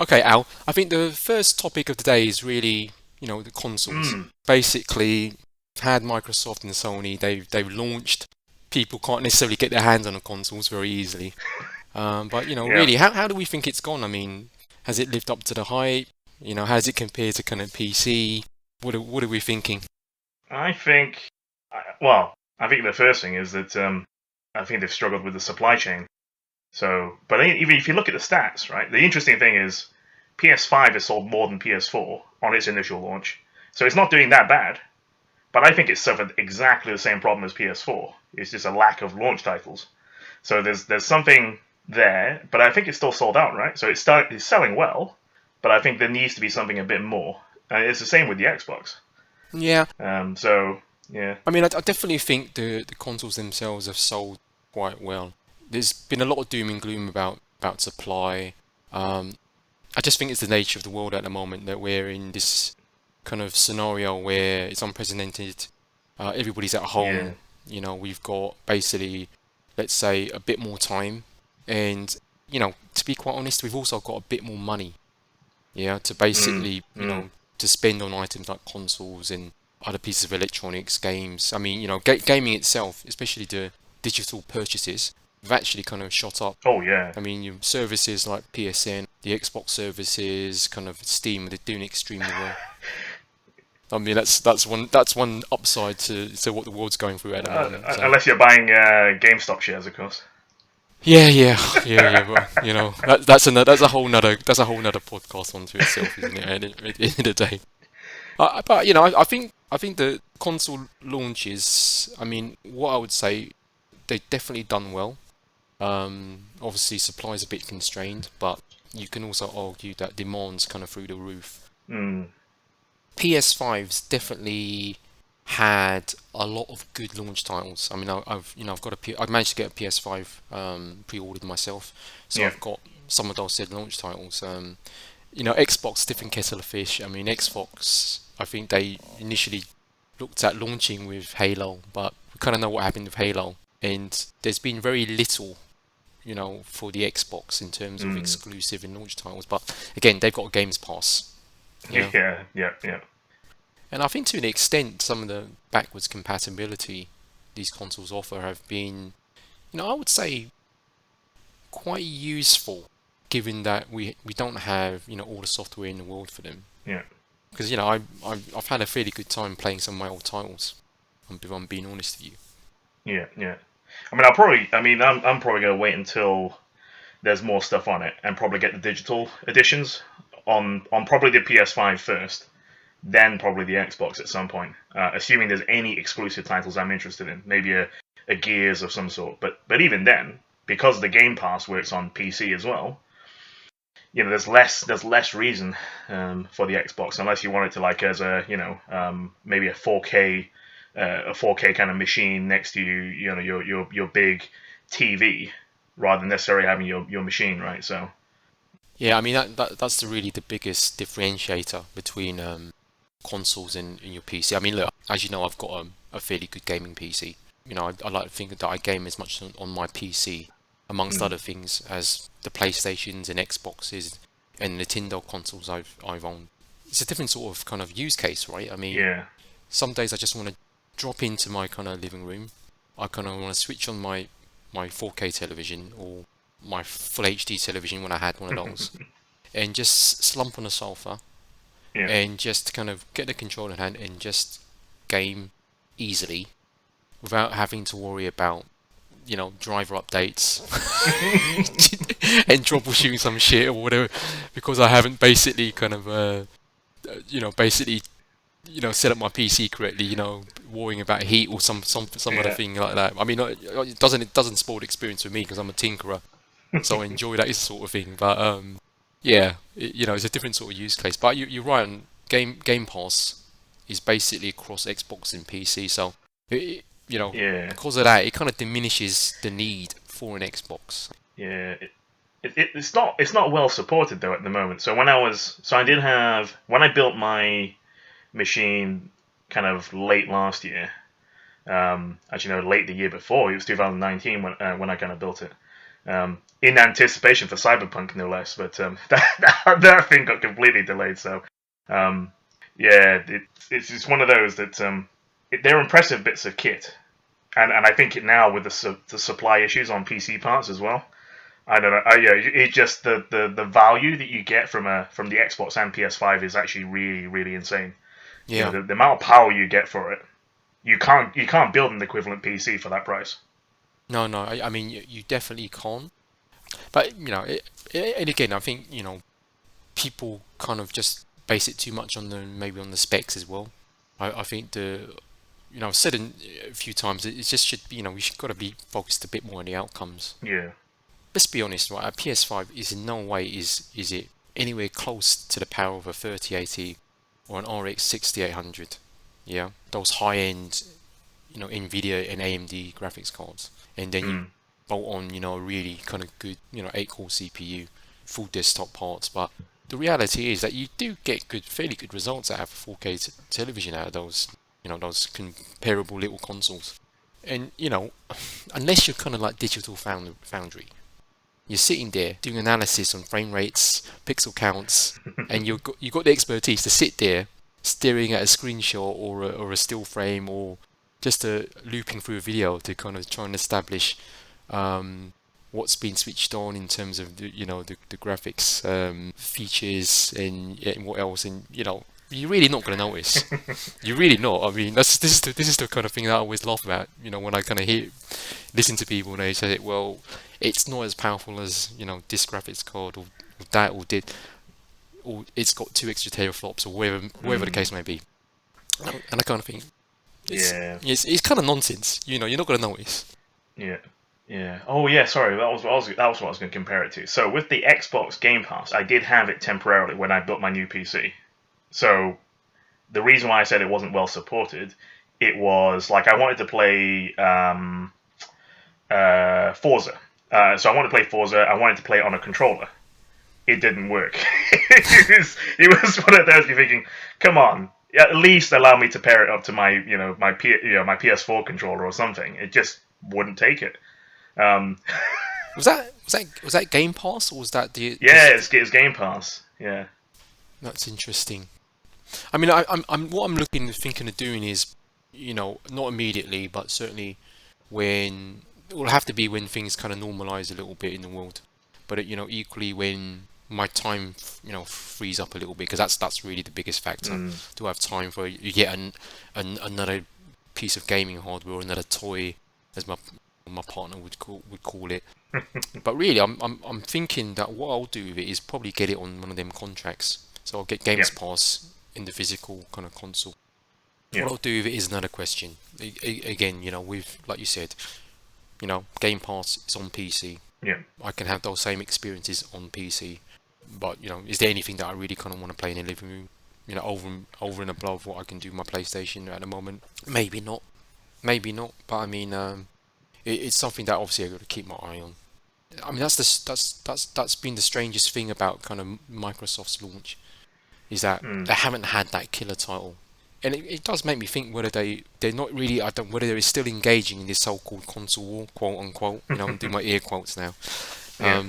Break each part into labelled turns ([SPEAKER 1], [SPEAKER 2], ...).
[SPEAKER 1] Okay, Al. I think the first topic of the day is really, the consoles.
[SPEAKER 2] Mm,
[SPEAKER 1] Basically, had Microsoft and Sony, they've launched. People can't necessarily get their hands on the consoles very easily. But
[SPEAKER 2] yeah.
[SPEAKER 1] really, how do we think it's gone? I mean, has it lived up to the hype? How does it compare to kind of PC? What are we thinking?
[SPEAKER 2] I think, well, I think the first thing is that I think they've struggled with the supply chain. So, but even if you look at the stats, right, the interesting thing is PS5 has sold more than PS4 on its initial launch. So it's not doing that bad. But I think it's suffered exactly the same problem as PS4. It's just a lack of launch titles. So there's something there, but I think it's still sold out, right? So it's selling well, but I think there needs to be something a bit more. It's the same with the Xbox.
[SPEAKER 1] Yeah,
[SPEAKER 2] So yeah,
[SPEAKER 1] I mean, I definitely think the consoles themselves have sold quite well. There's been a lot of doom and gloom about supply. Um, I just think it's the nature of the world at the moment that we're in this kind of scenario where it's unprecedented. Everybody's at
[SPEAKER 2] yeah,
[SPEAKER 1] home. We've got basically, let's say, a bit more time, and to be quite honest, we've also got a bit more money. Yeah, to
[SPEAKER 2] mm,
[SPEAKER 1] basically,
[SPEAKER 2] mm,
[SPEAKER 1] to spend on items like consoles and other pieces of electronics, games. I mean, gaming itself, especially the digital purchases, have actually kind of shot up.
[SPEAKER 2] oh yeah,
[SPEAKER 1] I mean, your services like PSN, the Xbox services, kind of Steam, they're doing extremely well. I mean, that's one upside to what the world's going through at the moment. So
[SPEAKER 2] unless you're buying GameStop shares, of course.
[SPEAKER 1] yeah, yeah, yeah, yeah. But that's a whole nother podcast onto itself, isn't it? At the end of the day. But I think the console launches. I mean, what I would say, they've definitely done well. Obviously, supply is a bit constrained, but you can also argue that demand's kind of through the roof.
[SPEAKER 2] Mm,
[SPEAKER 1] PS5's definitely had a lot of good launch titles. I mean, I've managed to get a PS5 pre-ordered myself, so
[SPEAKER 2] yeah.
[SPEAKER 1] I've got some of those said launch titles. Xbox different kettle of fish. I mean, Xbox, I think they initially looked at launching with Halo, but we kind of know what happened with Halo, and there's been very little, for the Xbox in terms of
[SPEAKER 2] Mm,
[SPEAKER 1] exclusive and launch titles. But again, they've got a Games Pass, you know,
[SPEAKER 2] yeah, yeah, yeah.
[SPEAKER 1] and I think to an extent, some of the backwards compatibility these consoles offer have been, I would say quite useful, given that we don't have all the software in the world for them.
[SPEAKER 2] Yeah.
[SPEAKER 1] Because I've had a fairly good time playing some of my old titles. If I'm being honest with you.
[SPEAKER 2] Yeah, yeah. I mean, I'm probably gonna wait until there's more stuff on it, and probably get the digital editions on probably the PS5 first, then probably the Xbox at some point. Assuming there's any exclusive titles I'm interested in, maybe a Gears of some sort. But even then, because the Game Pass works on PC as well, there's less reason for the Xbox unless you want it to like as a maybe a 4K kind of machine next to your big TV rather than necessarily having your machine, right? So
[SPEAKER 1] Yeah, I mean that's really the biggest differentiator between consoles and your PC. I mean, look, as you know, I've got a fairly good gaming PC. I like to think that I game as much on my PC, amongst
[SPEAKER 2] mm,
[SPEAKER 1] other things, as the PlayStations and Xboxes and Nintendo consoles I've owned. It's a different sort of kind of use case, right? I mean,
[SPEAKER 2] yeah,
[SPEAKER 1] some days I just want to drop into my kind of living room. I kind of want to switch on my 4K television or my full HD television when I had one of those, and just slump on the sofa
[SPEAKER 2] yeah.
[SPEAKER 1] and just kind of get the controller in hand and just game easily without having to worry about driver updates and troubleshooting some shit or whatever, because I haven't basically kind of basically set up my PC correctly, worrying about heat or some other
[SPEAKER 2] Yeah.
[SPEAKER 1] thing like that. I mean, it doesn't spoil the experience for me because I'm a tinkerer, so I enjoy that sort of thing. But yeah, it's a different sort of use case. But you're right. Game Pass is basically across Xbox and PC, so
[SPEAKER 2] Yeah,
[SPEAKER 1] because of that, it kind of diminishes the need for an Xbox.
[SPEAKER 2] yeah. It's not well supported though at the moment. I did have when I built my machine kind of late last year. Actually, no, late the year before. It was 2019 when I kind of built it. in anticipation for Cyberpunk, no less. But that thing got completely delayed. So yeah, it's just one of those that they're impressive bits of kit, and I think it now with the supply issues on PC parts as well. I don't know. Yeah, it just the value that you get from the Xbox and PS5 is actually really really insane. You know,
[SPEAKER 1] Yeah.
[SPEAKER 2] the amount of power you get for it, you can't build an equivalent PC for that price.
[SPEAKER 1] No, no. I mean, you definitely can't. But and again, I think people kind of just base it too much on the maybe on the specs as well. I think I've said a few times it just should be we should got to be focused a bit more on the outcomes.
[SPEAKER 2] Yeah.
[SPEAKER 1] Let's be honest, right? A PS5 is in no way is it anywhere close to the power of a 3080 or an RX 6800. Yeah, those high end Nvidia and AMD graphics cards, and then you
[SPEAKER 2] Mm.
[SPEAKER 1] bolt on a really kind of good 8-core CPU, full desktop parts. But the reality is that you do get fairly good results out of a 4K television out of those comparable little consoles. And unless you're kind of like Digital Foundry, you're sitting there doing analysis on frame rates, pixel counts, and you got the expertise to sit there staring at a screenshot or a still frame or just looping through a video to kind of try and establish what's been switched on in terms of the graphics features and what else, and you're really not going to notice. You're really not. I mean, this is the kind of thing that I always laugh about. When I kind of listen to people and they say, well, it's not as powerful as this graphics card or that or did or it's got two extra teraflops or whatever the
[SPEAKER 2] Mm.
[SPEAKER 1] case may be. And I kind of think it's
[SPEAKER 2] Yeah.
[SPEAKER 1] it's kind of nonsense. You're not going to notice.
[SPEAKER 2] Yeah. Yeah. Oh yeah. Sorry, that was what I was going to compare it to. So with the Xbox Game Pass, I did have it temporarily when I built my new PC. So the reason why I said it wasn't well supported, it was like I wanted to play Forza. So I wanted to play Forza. I wanted to play it on a controller. It didn't work. it was one of those you're thinking, come on, at least allow me to pair it up to my PS4 controller or something. It just wouldn't take it. Um,
[SPEAKER 1] Was that Game Pass or was that the
[SPEAKER 2] yeah, it's Game Pass. Yeah.
[SPEAKER 1] That's interesting. I mean, I'm what I'm thinking of doing is, not immediately, but certainly when it will have to be when things kind of normalize a little bit in the world. But equally when my time, frees up a little bit, because that's really the biggest factor.
[SPEAKER 2] Mm,
[SPEAKER 1] To have time for yet another piece of gaming hardware, or another toy, as my partner would call it. But really, I'm thinking that what I'll do with it is probably get it on one of them contracts. So I'll get
[SPEAKER 2] yeah.
[SPEAKER 1] Games Pass in the physical kind of console.
[SPEAKER 2] Yeah.
[SPEAKER 1] What I'll do with it is another question. Again, with like you said, Game Pass is on PC.
[SPEAKER 2] Yeah.
[SPEAKER 1] I can have those same experiences on PC. But is there anything that I really kind of want to play in the living room? Over and above what I can do with my PlayStation at the moment. Maybe not. Maybe not. But I mean, it's something that obviously I've got to keep my eye on. I mean, that's been the strangest thing about kind of Microsoft's launch is that
[SPEAKER 2] Mm.
[SPEAKER 1] they haven't had that killer title, and it does make me think whether they're not really whether they're still engaging in this so-called console war, quote unquote. I'm doing my ear quotes now.
[SPEAKER 2] Yeah.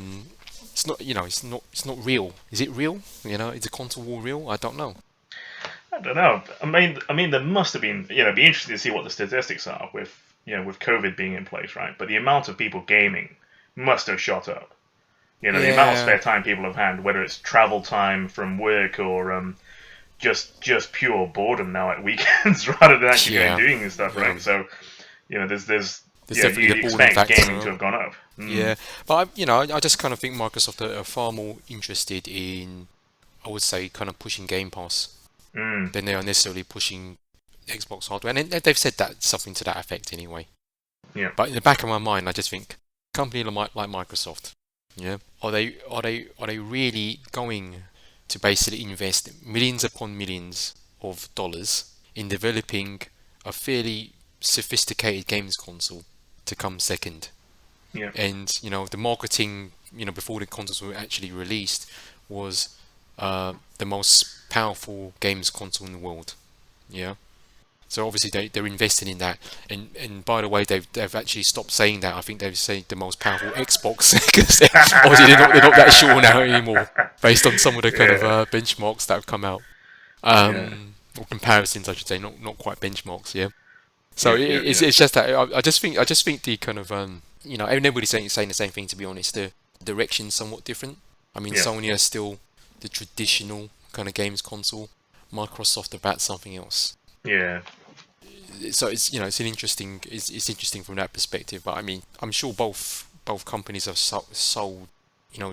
[SPEAKER 1] It's not it's not real. Is it real? Is the console war real? I don't know.
[SPEAKER 2] I don't know. I mean, there must have been. It'd be interesting to see what the statistics are with COVID being in place, right? But the amount of people gaming must have shot up. The amount of
[SPEAKER 1] Yeah,
[SPEAKER 2] spare time people have had, whether it's travel time from work or just pure boredom now at weekends rather than actually going
[SPEAKER 1] yeah.
[SPEAKER 2] doing this stuff, right?
[SPEAKER 1] Um,
[SPEAKER 2] So there's
[SPEAKER 1] there's definitely
[SPEAKER 2] you'd
[SPEAKER 1] the boredom
[SPEAKER 2] expect
[SPEAKER 1] factor.
[SPEAKER 2] gaming to have gone up.
[SPEAKER 1] Yeah, but I just kind of think Microsoft are far more interested in, I would say, kind of pushing Game Pass
[SPEAKER 2] Mm,
[SPEAKER 1] than they are necessarily pushing Xbox hardware, and they've said that something to that effect anyway.
[SPEAKER 2] yeah,
[SPEAKER 1] But in the back of my mind, I just think company like Microsoft, yeah, are they really going to basically invest millions upon millions of dollars in developing a fairly sophisticated games console to come second?
[SPEAKER 2] yeah,
[SPEAKER 1] And the marketing before the consoles were actually released was the most powerful games console in the world. Yeah. So obviously they're investing in that, and by the way, they've actually stopped saying that. I think they've said the most powerful Xbox because obviously they're not that sure now anymore, based on some of the kind of
[SPEAKER 2] Yeah,
[SPEAKER 1] benchmarks that have come out,
[SPEAKER 2] yeah,
[SPEAKER 1] or comparisons, I should say, not quite benchmarks, yeah. So
[SPEAKER 2] yeah, yeah, yeah,
[SPEAKER 1] it's just that I just think the kind of everybody's saying the same thing, to be honest. The direction's somewhat different. I mean,
[SPEAKER 2] yeah,
[SPEAKER 1] Sony are still the traditional kind of games console. Microsoft about something else.
[SPEAKER 2] yeah.
[SPEAKER 1] So it's an interesting it's interesting from that perspective. But I mean, I'm sure both companies have sold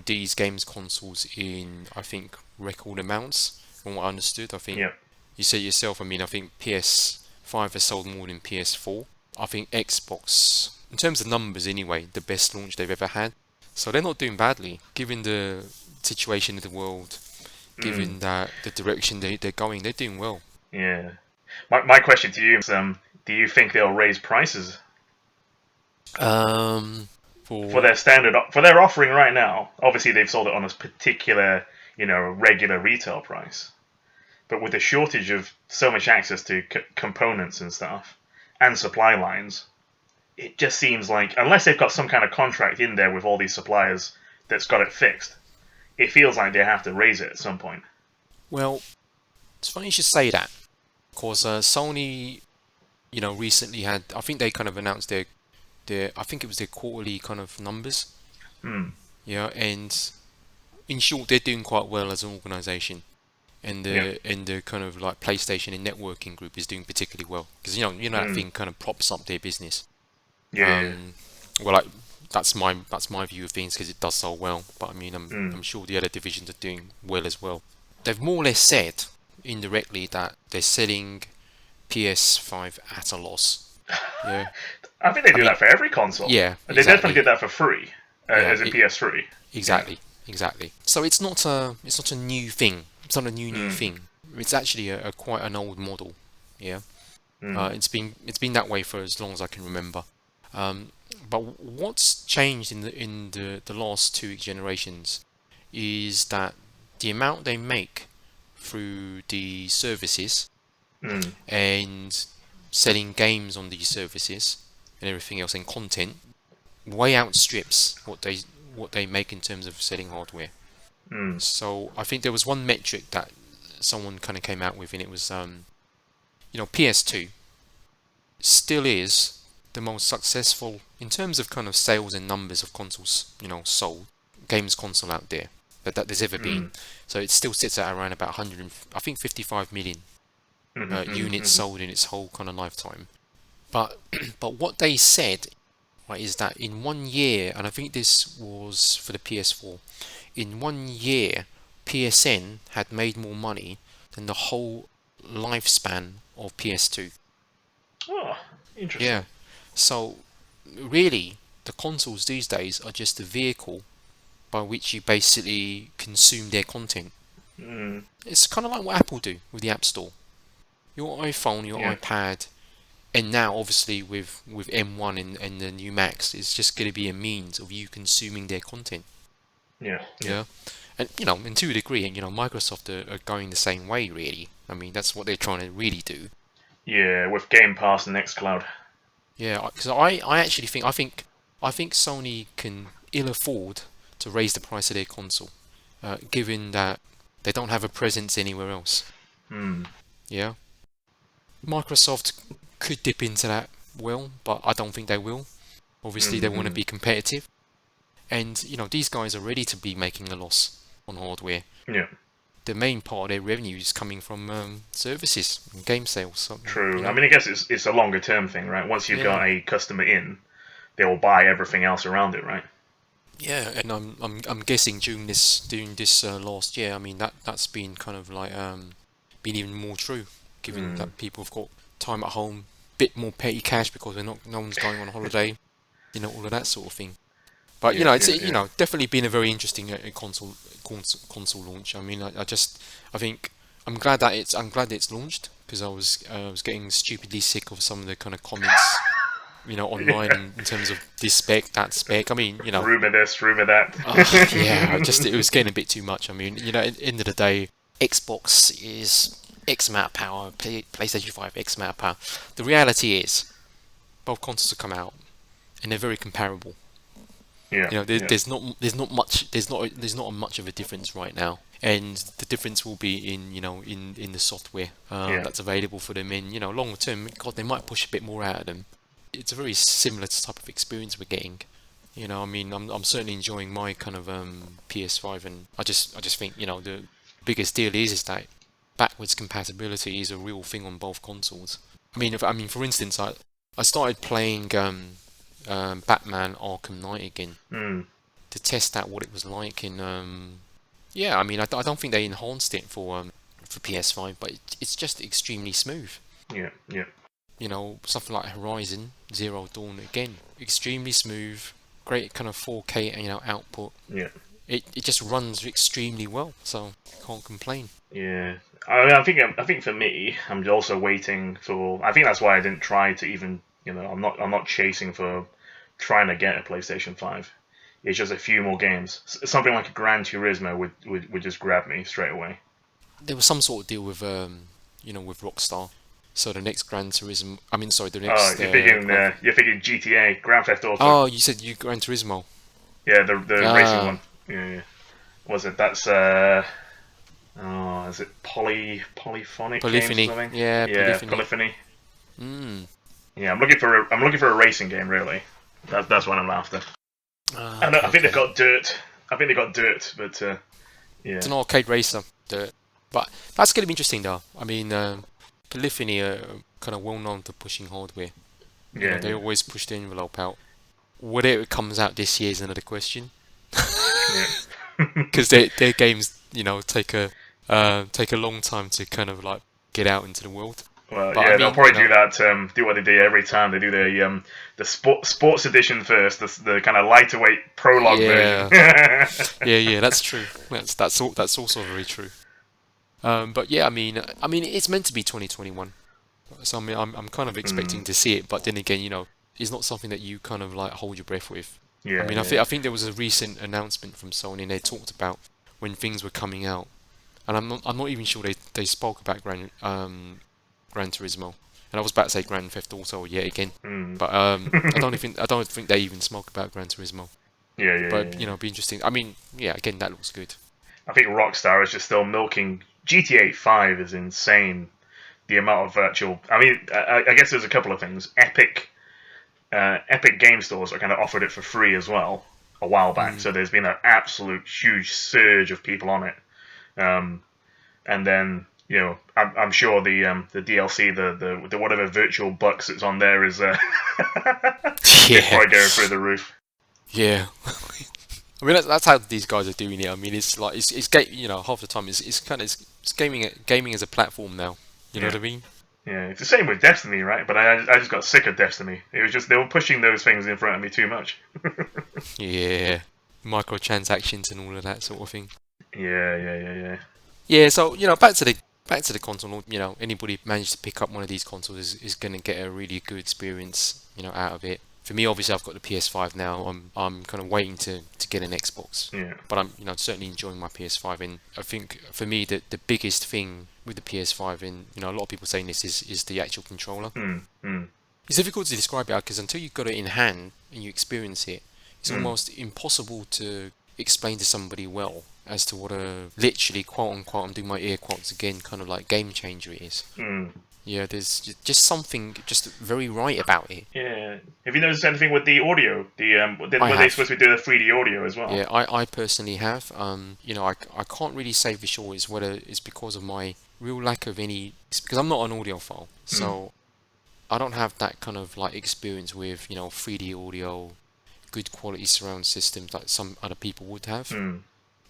[SPEAKER 1] these games consoles in, I think, record amounts. From what I understood, I think
[SPEAKER 2] Yeah.
[SPEAKER 1] you said yourself. I mean, I think PS5 has sold more than PS4. I think Xbox, in terms of numbers anyway, the best launch they've ever had. So they're not doing badly, given the situation of the world,
[SPEAKER 2] Mm,
[SPEAKER 1] given that the direction they're going. They're doing well.
[SPEAKER 2] yeah. My question to you is, do you think they'll raise prices
[SPEAKER 1] Um,
[SPEAKER 2] for
[SPEAKER 1] for
[SPEAKER 2] their standard for their offering right now? Obviously, they've sold it on a particular, regular retail price. But with the shortage of so much access to components and stuff and supply lines, it just seems like unless they've got some kind of contract in there with all these suppliers that's got it fixed, it feels like they have to raise it at some point.
[SPEAKER 1] well, it's funny you should say that, because Sony, recently had. I think they kind of announced their. I think it was their quarterly kind of numbers.
[SPEAKER 2] Hmm.
[SPEAKER 1] Yeah, and in short, they're doing quite well as an organization. And
[SPEAKER 2] Yeah.
[SPEAKER 1] the kind of like PlayStation and networking group is doing particularly well, because that
[SPEAKER 2] Hmm.
[SPEAKER 1] thing kind of props up their business.
[SPEAKER 2] Yeah.
[SPEAKER 1] Um, well, like, that's my view of things, because it does so well. But I mean,
[SPEAKER 2] Hmm.
[SPEAKER 1] I'm sure the other divisions are doing well as well. They've more or less said indirectly that they're selling PS5 at a loss. Yeah,
[SPEAKER 2] I think they
[SPEAKER 1] I
[SPEAKER 2] do
[SPEAKER 1] mean,
[SPEAKER 2] that for every console.
[SPEAKER 1] yeah,
[SPEAKER 2] They definitely
[SPEAKER 1] exactly,
[SPEAKER 2] did that for free,
[SPEAKER 1] yeah,
[SPEAKER 2] as in PS3. Yeah.
[SPEAKER 1] exactly. So it's not a new thing. It's not a new
[SPEAKER 2] Hmm.
[SPEAKER 1] thing. It's actually a quite an old model. Yeah.
[SPEAKER 2] Hmm.
[SPEAKER 1] It's been that way for as long as I can remember. Um, but what's changed in the last two generations is that the amount they make through the services
[SPEAKER 2] Hmm.
[SPEAKER 1] and selling games on these services and everything else, and content, way outstrips what they make in terms of selling hardware.
[SPEAKER 2] Hmm.
[SPEAKER 1] So I think there was one metric that someone kind of came out with, and it was PS2 still is the most successful in terms of kind of sales and numbers of consoles, sold games console out there that there's ever been.
[SPEAKER 2] Hmm.
[SPEAKER 1] So it still sits at around about 100, I think 55 million
[SPEAKER 2] Hmm. Hmm.
[SPEAKER 1] units
[SPEAKER 2] Hmm.
[SPEAKER 1] sold in its whole kind of lifetime. But but what they said, right, is that in 1 year, and I think this was for the PS4, in 1 year, PSN had made more money than the whole lifespan of PS2.
[SPEAKER 2] Oh, interesting.
[SPEAKER 1] Yeah. So really, the consoles these days are just a vehicle by which you basically consume their content.
[SPEAKER 2] Hmm.
[SPEAKER 1] It's kind of like what Apple do with the App Store. Your iPhone, your
[SPEAKER 2] Yeah.
[SPEAKER 1] iPad, and now obviously with M1 and the new Macs, it's just going to be a means of you consuming their content.
[SPEAKER 2] Yeah. Yeah.
[SPEAKER 1] Yeah. And to a degree, and Microsoft are going the same way, really. I mean, that's what they're trying to really do.
[SPEAKER 2] Yeah. With Game Pass and Xcloud.
[SPEAKER 1] Yeah, because I actually think Sony can ill afford to raise the price of their console, given that they don't have a presence anywhere else.
[SPEAKER 2] Hmm.
[SPEAKER 1] Yeah, Microsoft could dip into that well, but I don't think they will. Obviously, they want to
[SPEAKER 2] Hmm.
[SPEAKER 1] be competitive, and these guys are ready to be making a loss on hardware.
[SPEAKER 2] Yeah.
[SPEAKER 1] The main part of their revenue is coming from services and game sales. So,
[SPEAKER 2] True. I mean, I guess it's a longer term thing, right? Once you've
[SPEAKER 1] yeah.
[SPEAKER 2] got a customer in, they will buy everything else around it, right?
[SPEAKER 1] Yeah, and I'm guessing during this last year, I mean that's been kind of like been even more true, given
[SPEAKER 2] Hmm.
[SPEAKER 1] that people have got time at home, bit more petty cash because no one's going on holiday, all of that sort of thing. But
[SPEAKER 2] Yeah.
[SPEAKER 1] it's
[SPEAKER 2] Yeah. Yeah.
[SPEAKER 1] definitely been a very interesting console launch. I mean, I think I'm glad it's launched, because I was getting stupidly sick of some of the kind of comments online
[SPEAKER 2] Yeah.
[SPEAKER 1] in terms of this spec, that spec. I mean,
[SPEAKER 2] Rumor this, rumor that.
[SPEAKER 1] yeah, it was getting a bit too much. I mean, at the end of the day, Xbox is X amount of power, PlayStation 5 X amount of power. The reality is, both consoles have come out, and they're very comparable.
[SPEAKER 2] Yeah,
[SPEAKER 1] You know,
[SPEAKER 2] yeah,
[SPEAKER 1] there's not much of a difference right now, and the difference will be in in the software
[SPEAKER 2] yeah,
[SPEAKER 1] that's available for them. In longer term, God, they might push a bit more out of them. It's a very similar type of experience we're getting. I mean, I'm certainly enjoying my kind of PS5, and I just think the biggest deal is that backwards compatibility is a real thing on both consoles. I mean, for instance, I started playing Batman Arkham Knight again
[SPEAKER 2] mm,
[SPEAKER 1] to test out what it was like. And yeah, I mean, I don't think they enhanced it for PS5, but it's just extremely smooth.
[SPEAKER 2] yeah, yeah,
[SPEAKER 1] Something like Horizon Zero Dawn again, extremely smooth, great kind of 4K output.
[SPEAKER 2] yeah,
[SPEAKER 1] It just runs extremely well, so can't complain.
[SPEAKER 2] yeah. I think for me, I'm also waiting for. I think that's why I didn't try to even. I'm not chasing for trying to get a PlayStation 5. It's just a few more games. Something like a Gran Turismo would just grab me straight away.
[SPEAKER 1] There was some sort of deal with Rockstar. So the next Gran Turismo, I mean, sorry, the
[SPEAKER 2] Oh,
[SPEAKER 1] next
[SPEAKER 2] you're thinking GTA, Grand Theft Auto.
[SPEAKER 1] Oh, you said you Gran Turismo.
[SPEAKER 2] Yeah, the racing
[SPEAKER 1] Ah,
[SPEAKER 2] one. Yeah, yeah. Was it? That's oh, is it Polyphonic Games or
[SPEAKER 1] Polyphony.
[SPEAKER 2] something?
[SPEAKER 1] Yeah,
[SPEAKER 2] Yeah,
[SPEAKER 1] Polyphony.
[SPEAKER 2] Polyphony.
[SPEAKER 1] Mm.
[SPEAKER 2] Yeah, I'm looking for a racing game really. That's what I'm after.
[SPEAKER 1] Ah,
[SPEAKER 2] I
[SPEAKER 1] okay,
[SPEAKER 2] think they
[SPEAKER 1] okay.
[SPEAKER 2] got Dirt. I think they got Dirt, but
[SPEAKER 1] It's
[SPEAKER 2] yeah,
[SPEAKER 1] an arcade racer. But that's going to be interesting, though. I mean, Polyphony are kind of well known for pushing hardware.
[SPEAKER 2] yeah,
[SPEAKER 1] They
[SPEAKER 2] yeah,
[SPEAKER 1] always push the envelope out. Whether it comes out this year is another question,
[SPEAKER 2] yeah.
[SPEAKER 1] because their games, take a long time to kind of like get out into the world.
[SPEAKER 2] Well,
[SPEAKER 1] But I
[SPEAKER 2] yeah, they'll
[SPEAKER 1] mean,
[SPEAKER 2] probably do that. Do what they do every time. They do the sports edition first, the kind of lighter weight prologue version.
[SPEAKER 1] yeah, yeah, that's true. That's also very true. But yeah, I mean, it's meant to be 2021, so I mean, I'm kind of
[SPEAKER 2] Mm,
[SPEAKER 1] expecting to see it. But then again, it's not something that you kind of like hold your breath with. I
[SPEAKER 2] yeah,
[SPEAKER 1] mean,
[SPEAKER 2] yeah,
[SPEAKER 1] I think there was a recent announcement from Sony, and they talked about when things were coming out, and I'm not even sure they spoke about Gran Turismo, and I was about to say Grand Theft Auto yet again,
[SPEAKER 2] mm.
[SPEAKER 1] but I don't think they even spoke about Gran Turismo.
[SPEAKER 2] Yeah, yeah,
[SPEAKER 1] But
[SPEAKER 2] yeah, yeah.
[SPEAKER 1] it'd be interesting. I mean, yeah, again, that looks good.
[SPEAKER 2] I think Rockstar is just still milking. GTA 5 is insane. The amount of virtual. I mean, I guess there's a couple of things. Epic Game Stores are kind of offered it for free as well a while back.
[SPEAKER 1] Mm.
[SPEAKER 2] So there's been an absolute huge surge of people on it. Um, and then I'm sure the DLC, the whatever virtual bucks that's on there is is
[SPEAKER 1] Yeah,
[SPEAKER 2] probably going through the roof.
[SPEAKER 1] yeah. I mean, that's how these guys are doing it. I mean, it's like half the time it's kind of it's gaming as a platform now. You know what
[SPEAKER 2] Yeah.
[SPEAKER 1] I mean?
[SPEAKER 2] Yeah, it's the same with Destiny, right? But I just got sick of Destiny. It was just they were pushing those things in front of me too much.
[SPEAKER 1] Yeah, microtransactions and all of that sort of thing.
[SPEAKER 2] Yeah, yeah, yeah, yeah.
[SPEAKER 1] Yeah, so back to the console. Anybody managed to pick up one of these consoles is going to get a really good experience. Out of it. For me, obviously, I've got the PS5 now. I'm kind of waiting to get an Xbox,
[SPEAKER 2] Yeah.
[SPEAKER 1] but I'm certainly enjoying my PS5. And I think for me, the biggest thing with the PS5, and a lot of people saying this is the actual controller.
[SPEAKER 2] Mm, mm,
[SPEAKER 1] It's difficult to describe it because until you've got it in hand and you experience it, it's
[SPEAKER 2] mm,
[SPEAKER 1] almost impossible to explain to somebody well as to what a literally quote unquote, I'm doing my air quotes again, kind of like game changer it is.
[SPEAKER 2] mm.
[SPEAKER 1] Yeah, there's just something just very right about it.
[SPEAKER 2] Yeah. Have you noticed anything with the audio?
[SPEAKER 1] I
[SPEAKER 2] Were they
[SPEAKER 1] have.
[SPEAKER 2] supposed to do the 3D audio as well?
[SPEAKER 1] Yeah, I personally have. I can't really say for sure is whether it's because of my real lack of any, it's because I'm not an audiophile,
[SPEAKER 2] Mm,
[SPEAKER 1] so I don't have that kind of like experience with 3D audio, good quality surround systems like some other people would have.
[SPEAKER 2] mm,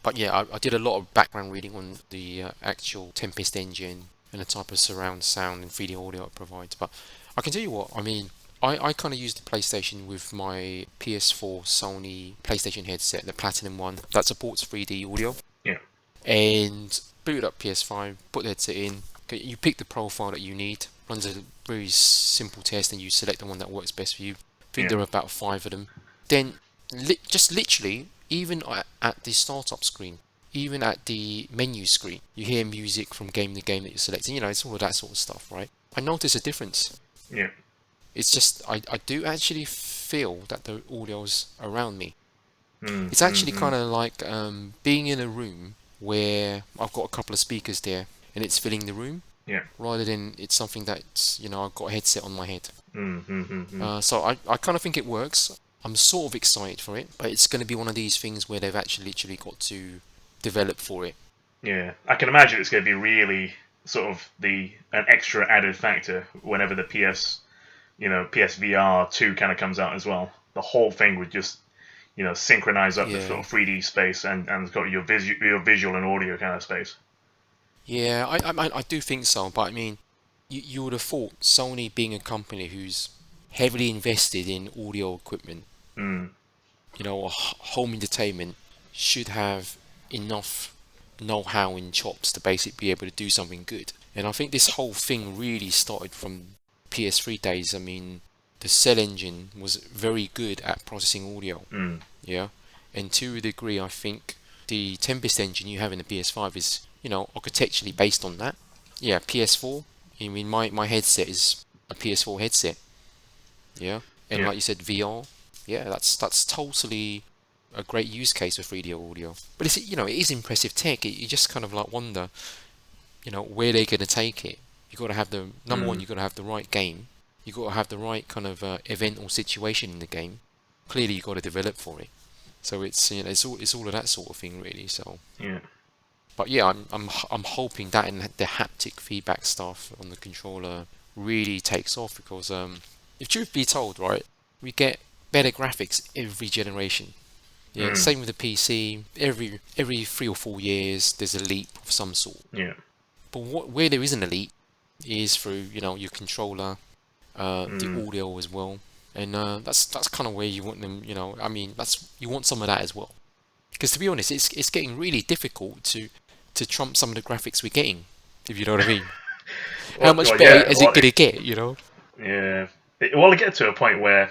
[SPEAKER 1] But yeah, I did a lot of background reading on the actual Tempest engine and the type of surround sound and 3D audio it provides. But I can tell you what, I mean, I kind of use the PlayStation with my PS4 Sony PlayStation headset, the Platinum one that supports 3D audio,
[SPEAKER 2] yeah.
[SPEAKER 1] and boot up PS5, put the headset in, you pick the profile that you need, runs a very simple test, and you select the one that works best for you. I think
[SPEAKER 2] Yeah.
[SPEAKER 1] there are about five of them. Then, just literally, even at the startup screen, even at the menu screen, you hear music from game to game that you're selecting. It's all of that sort of stuff, right? I notice a difference.
[SPEAKER 2] Yeah.
[SPEAKER 1] It's just I do actually feel that the audio's around me.
[SPEAKER 2] Mm,
[SPEAKER 1] It's actually
[SPEAKER 2] mm-hmm.
[SPEAKER 1] kind of like being in a room where I've got a couple of speakers there and it's filling the room,
[SPEAKER 2] Yeah.
[SPEAKER 1] rather than it's something that's, I've got a headset on my head.
[SPEAKER 2] Mm, mm-hmm.
[SPEAKER 1] So I kind of think it works. I'm sort of excited for it, but it's going to be one of these things where they've actually literally got to develop for it.
[SPEAKER 2] Yeah. I can imagine it's going to be really sort of an extra added factor whenever the PSVR 2 kind of comes out as well. The whole thing would just synchronize up the sort
[SPEAKER 1] Yeah.
[SPEAKER 2] of 3D space and got your visual and audio kind of space.
[SPEAKER 1] Yeah, I do think so, but I mean, you would have thought Sony being a company who's heavily invested in audio equipment,
[SPEAKER 2] Mm.
[SPEAKER 1] or home entertainment, should have enough know-how and chops to basically be able to do something good. And I think this whole thing really started from PS3 days. I mean, the Cell engine was very good at processing audio,
[SPEAKER 2] Mm.
[SPEAKER 1] yeah, and to a degree, I think the Tempest engine you have in the PS5 is, architecturally based on that. Yeah, PS4. I mean, my headset is a PS4 headset. Yeah, and
[SPEAKER 2] Yeah.
[SPEAKER 1] like you said, VR. Yeah, that's totally a great use case for 3D audio. But it is impressive tech. You just kind of like wonder, where they're going to take it. You got to have the number one.
[SPEAKER 2] Mm.
[SPEAKER 1] You got to have the right game. You got to have the right kind of event or situation in the game. Clearly, you got to develop for it. So it's all of that sort of thing really. So,
[SPEAKER 2] Yeah.
[SPEAKER 1] but yeah, I'm hoping that and the haptic feedback stuff on the controller really takes off, because if truth be told, right, we get better graphics every generation. Yeah,
[SPEAKER 2] Mm.
[SPEAKER 1] same with the PC. Every 3 or 4 years, there's a leap of some sort.
[SPEAKER 2] Yeah.
[SPEAKER 1] But where there is an elite is through your controller, the
[SPEAKER 2] Mm.
[SPEAKER 1] audio as well, and that's kind of where you want them. I mean, you want some of that as well. Because to be honest, it's getting really difficult to trump some of the graphics we're getting, if you know what I mean. How much better
[SPEAKER 2] Yeah.
[SPEAKER 1] is it gonna get?
[SPEAKER 2] Yeah. It get to a point where,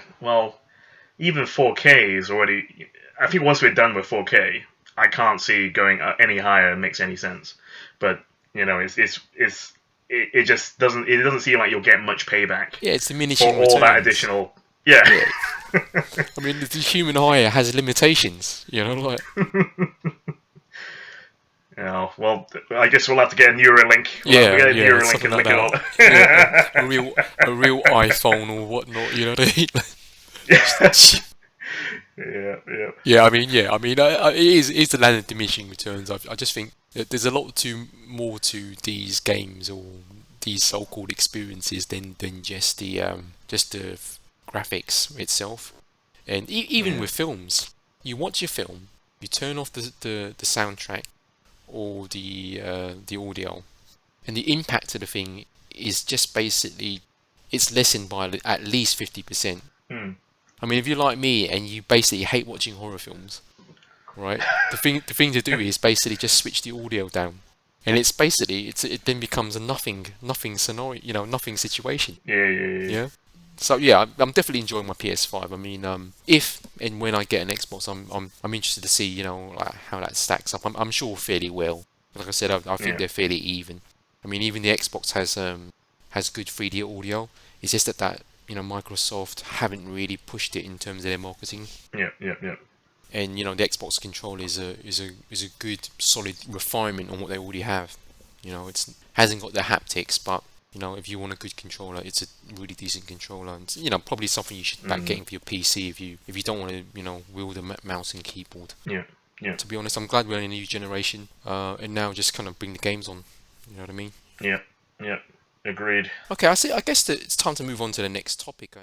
[SPEAKER 2] even 4K is already. I think once we're done with 4K, I can't see going any higher makes any sense. But it just doesn't seem like you'll get much payback
[SPEAKER 1] Yeah, it's
[SPEAKER 2] for
[SPEAKER 1] diminishing
[SPEAKER 2] all that
[SPEAKER 1] returns.
[SPEAKER 2] additional. Yeah.
[SPEAKER 1] Yeah, I mean the human eye has limitations. Like
[SPEAKER 2] Well, I guess we'll have to get a Neuralink. We'll have to get a
[SPEAKER 1] yeah,
[SPEAKER 2] Neuralink
[SPEAKER 1] something
[SPEAKER 2] and
[SPEAKER 1] like
[SPEAKER 2] link it all.
[SPEAKER 1] that. Yeah, a real iPhone or whatnot. You know what I mean?
[SPEAKER 2] Yeah.
[SPEAKER 1] Yeah, it is the land of diminishing returns. I just think that there's a lot more to these games or these so-called experiences than just the graphics itself. And even
[SPEAKER 2] Yeah.
[SPEAKER 1] with films, you watch your film, you turn off the soundtrack or the audio, and the impact of the thing is just basically it's lessened by at least 50%.
[SPEAKER 2] Hmm.
[SPEAKER 1] I mean, if you're like me and you basically hate watching horror films, right? The thing to do is basically just switch the audio down, and it's basically it then becomes a nothing scenario, nothing situation.
[SPEAKER 2] Yeah.
[SPEAKER 1] Yeah. So yeah, I'm definitely enjoying my PS5. I mean, if and when I get an Xbox, I'm interested to see like how that stacks up. I'm sure fairly well. Like I said, I think
[SPEAKER 2] Yeah.
[SPEAKER 1] they're fairly even. I mean, even the Xbox has good 3D audio. It's just that Microsoft haven't really pushed it in terms of their marketing.
[SPEAKER 2] Yeah.
[SPEAKER 1] And the Xbox controller is a good solid refinement on what they already have. It's hasn't got the haptics, but if you want a good controller, it's a really decent controller, and probably something you should back
[SPEAKER 2] Mm.
[SPEAKER 1] getting for your PC if you don't want to wield a mouse and keyboard.
[SPEAKER 2] Yeah.
[SPEAKER 1] To be honest, I'm glad we're in a new generation, and now just kind of bring the games on. You know what I mean?
[SPEAKER 2] Yeah. Agreed.
[SPEAKER 1] Okay, I see. I guess that it's time to move on to the next topic.